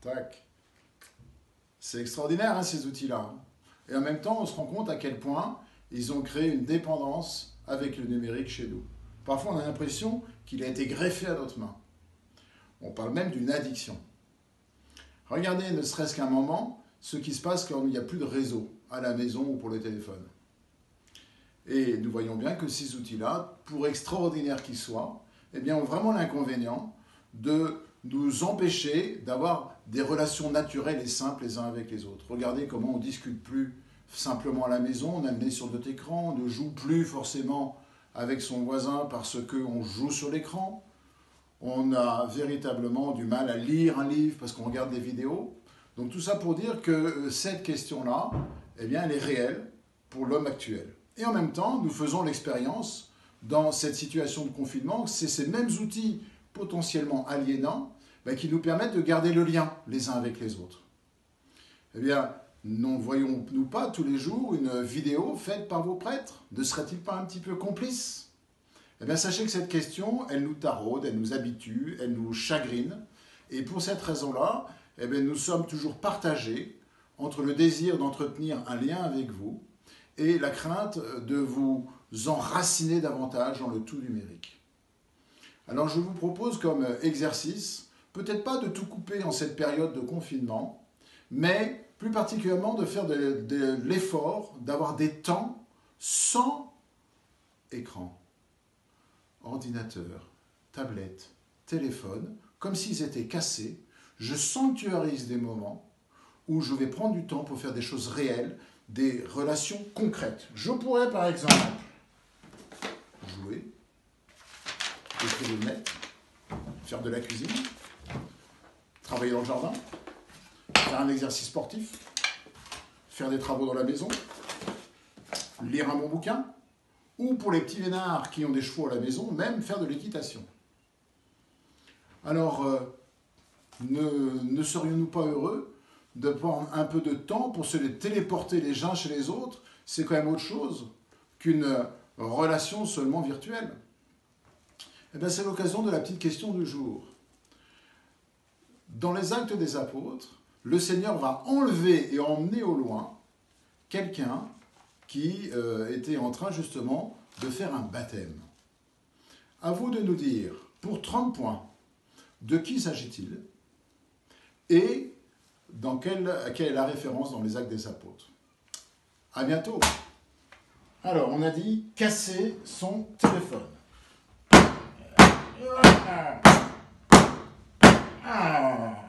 Tac. C'est extraordinaire, hein, ces outils-là. Et en même temps, on se rend compte à quel point ils ont créé une dépendance avec le numérique chez nous. Parfois, on a l'impression qu'il a été greffé à notre main. On parle même d'une addiction. Regardez, ne serait-ce qu'un moment, ce qui se passe quand il n'y a plus de réseau à la maison ou pour le téléphone. Et nous voyons bien que ces outils-là, pour extraordinaires qu'ils soient, eh bien, ont vraiment l'inconvénient de nous empêcher d'avoir des relations naturelles et simples les uns avec les autres. Regardez comment on ne discute plus simplement à la maison, on est amené sur notre écran, on ne joue plus forcément avec son voisin parce qu'on joue sur l'écran. On a véritablement du mal à lire un livre parce qu'on regarde des vidéos. Donc tout ça pour dire que cette question-là, eh bien, elle est réelle pour l'homme actuel. Et en même temps, nous faisons l'expérience dans cette situation de confinement, c'est ces mêmes outils potentiellement aliénants qui nous permettent de garder le lien les uns avec les autres. Eh bien, ne voyons-nous pas tous les jours une vidéo faite par vos prêtres? Ne serait-il pas un petit peu complice? Eh bien, sachez que cette question, elle nous taraude, elle nous habitue, elle nous chagrine. Et pour cette raison-là, eh bien, nous sommes toujours partagés entre le désir d'entretenir un lien avec vous et la crainte de vous enraciner davantage dans le tout numérique. Alors, je vous propose comme exercice, peut-être pas de tout couper en cette période de confinement, mais plus particulièrement de faire de l'effort d'avoir des temps sans écran. Ordinateur, tablette, téléphone, comme s'ils étaient cassés, je sanctuarise des moments où je vais prendre du temps pour faire des choses réelles, des relations concrètes. Je pourrais par exemple jouer, écrire le net, faire de la cuisine, travailler dans le jardin, faire un exercice sportif, faire des travaux dans la maison, lire un bon bouquin, ou pour les petits vénards qui ont des chevaux à la maison, même faire de l'équitation. Alors, ne serions-nous pas heureux de prendre un peu de temps pour se les téléporter les uns chez les autres? C'est quand même autre chose qu'une relation seulement virtuelle. Eh bien, c'est l'occasion de la petite question du jour. Dans les Actes des Apôtres, le Seigneur va enlever et emmener au loin quelqu'un qui était en train justement de faire un baptême. À vous de nous dire, pour 30 points, de qui s'agit-il et quelle est la référence dans les Actes des Apôtres. À bientôt. Alors, on a dit casser son téléphone. Ah.